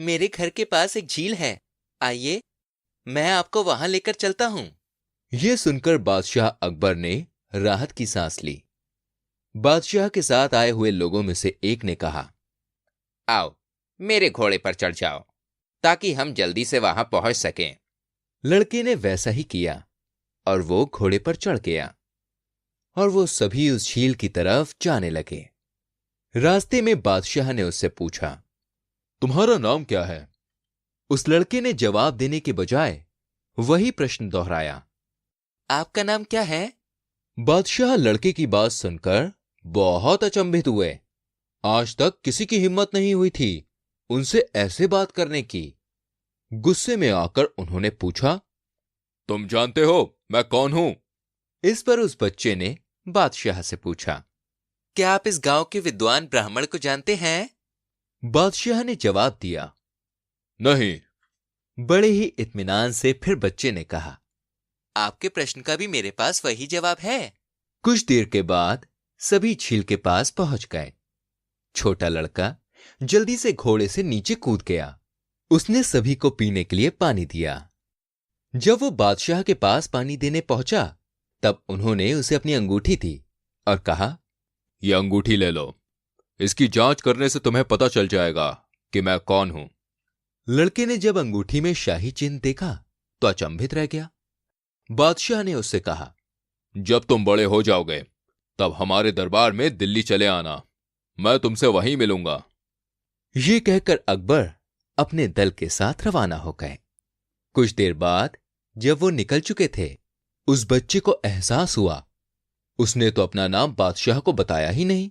मेरे घर के पास एक झील है, आइए मैं आपको वहां लेकर चलता हूँ। यह सुनकर बादशाह अकबर ने राहत की सांस ली। बादशाह के साथ आए हुए लोगों में से एक ने कहा, आओ मेरे घोड़े पर चढ़ जाओ ताकि हम जल्दी से वहां पहुंच सकें। लड़के ने वैसा ही किया और वो घोड़े पर चढ़ गया और वो सभी उस झील की तरफ जाने लगे। रास्ते में बादशाह ने उससे पूछा, तुम्हारा नाम क्या है? उस लड़के ने जवाब देने के बजाय वही प्रश्न दोहराया, आपका नाम क्या है? बादशाह लड़के की बात सुनकर बहुत अचंभित हुए। आज तक किसी की हिम्मत नहीं हुई थी उनसे ऐसे बात करने की। गुस्से में आकर उन्होंने पूछा, तुम जानते हो मैं कौन हूं? इस पर उस बच्चे ने बादशाह से पूछा, क्या आप इस गांव के विद्वान ब्राह्मण को जानते हैं? बादशाह ने जवाब दिया, नहीं। बड़े ही इत्मीनान से फिर बच्चे ने कहा, आपके प्रश्न का भी मेरे पास वही जवाब है। कुछ देर के बाद सभी झील के पास पहुंच गए। छोटा लड़का जल्दी से घोड़े से नीचे कूद गया। उसने सभी को पीने के लिए पानी दिया। जब वो बादशाह के पास पानी देने पहुंचा तब उन्होंने उसे अपनी अंगूठी दी और कहा, यह अंगूठी ले लो, इसकी जांच करने से तुम्हें पता चल जाएगा कि मैं कौन हूं। लड़के ने जब अंगूठी में शाही चिन्ह देखा तो अचंभित रह गया। बादशाह ने उससे कहा, जब तुम बड़े हो जाओगे तब हमारे दरबार में दिल्ली चले आना, मैं तुमसे वहीं मिलूंगा। ये कहकर अकबर अपने दल के साथ रवाना हो गए। कुछ देर बाद जब वो निकल चुके थे उस बच्चे को एहसास हुआ उसने तो अपना नाम बादशाह को बताया ही नहीं,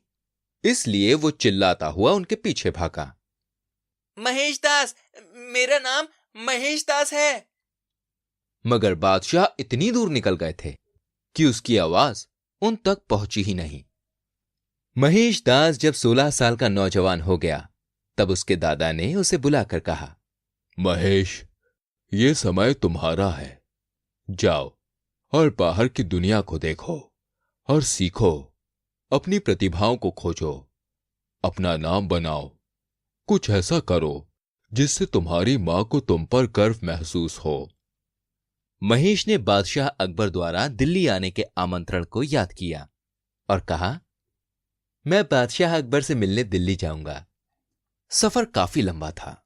इसलिए वो चिल्लाता हुआ उनके पीछे भागा। महेश दास, मेरा नाम महेश दास है। मगर बादशाह इतनी दूर निकल गए थे कि उसकी आवाज उन तक पहुंची ही नहीं। महेश दास जब 16 साल का नौजवान हो गया तब उसके दादा ने उसे बुलाकर कहा, महेश, ये समय तुम्हारा है, जाओ और बाहर की दुनिया को देखो और सीखो, अपनी प्रतिभाओं को खोजो, अपना नाम बनाओ, कुछ ऐसा करो जिससे तुम्हारी मां को तुम पर गर्व महसूस हो। महेश ने बादशाह अकबर द्वारा दिल्ली आने के आमंत्रण को याद किया और कहा, मैं बादशाह अकबर से मिलने दिल्ली जाऊंगा। सफर काफी लंबा था।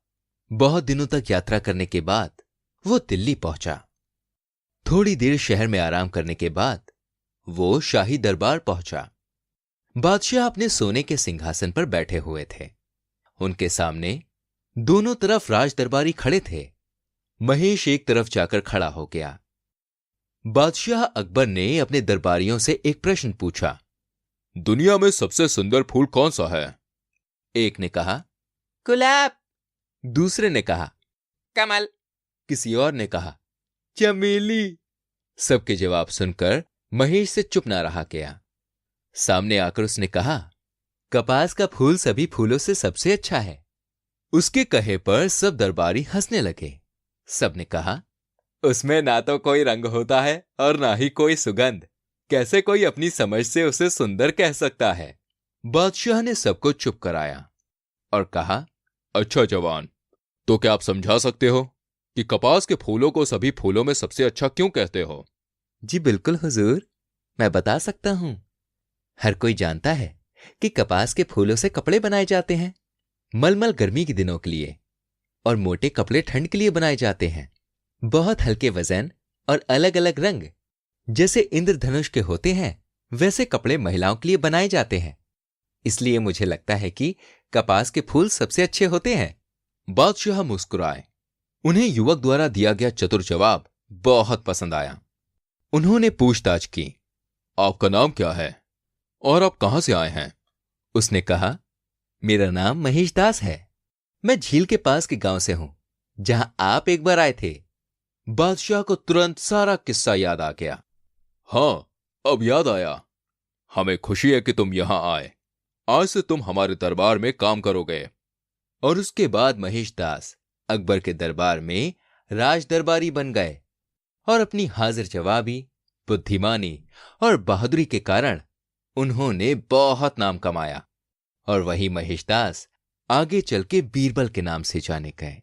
बहुत दिनों तक यात्रा करने के बाद वो दिल्ली पहुंचा। थोड़ी देर शहर में आराम करने के बाद वो शाही दरबार पहुंचा। बादशाह अपने सोने के सिंहासन पर बैठे हुए थे। उनके सामने दोनों तरफ राज दरबारी खड़े थे। महेश एक तरफ जाकर खड़ा हो गया। बादशाह अकबर ने अपने दरबारियों से एक प्रश्न पूछा, दुनिया में सबसे सुंदर फूल कौन सा है? एक ने कहा, गुलाब। दूसरे ने कहा, कमल। किसी और ने कहा, चमेली। सबके जवाब सुनकर महेश से चुप ना रहा गया। सामने आकर उसने कहा, कपास का फूल सभी फूलों से सबसे अच्छा है। उसके कहे पर सब दरबारी हंसने लगे। सबने कहा, उसमें ना तो कोई रंग होता है और ना ही कोई सुगंध, कैसे कोई अपनी समझ से उसे सुंदर कह सकता है। बादशाह ने सबको चुप कराया और कहा, अच्छा जवान, तो क्या आप समझा सकते हो कि कपास के फूलों को सभी फूलों में सबसे अच्छा क्यों कहते हो? जी बिल्कुल हुजूर, मैं बता सकता हूं। हर कोई जानता है कि कपास के फूलों से कपड़े बनाए जाते हैं। मलमल गर्मी के दिनों के लिए और मोटे कपड़े ठंड के लिए बनाए जाते हैं। बहुत हल्के वजन और अलग अलग रंग जैसे इंद्रधनुष के होते हैं वैसे कपड़े महिलाओं के लिए बनाए जाते हैं। इसलिए मुझे लगता है कि कपास के फूल सबसे अच्छे होते हैं। बादशाह मुस्कुराए। उन्हें युवक द्वारा दिया गया चतुर जवाब बहुत पसंद आया। उन्होंने पूछताछ की, आपका नाम क्या है और आप कहां से आए हैं? उसने कहा, मेरा नाम महेश दास है। मैं झील के पास के गांव से हूं जहां आप एक बार आए थे। बादशाह को तुरंत सारा किस्सा याद आ गया। हां, अब याद आया। हमें खुशी है कि तुम यहां आए। आज से तुम हमारे दरबार में काम करोगे। और उसके बाद महेश दास अकबर के दरबार में राज दरबारी बन गए और अपनी हाजिर जवाबी, बुद्धिमानी और बहादुरी के कारण उन्होंने बहुत नाम कमाया। और वही महेश दास आगे चल के बीरबल के नाम से जाने गए।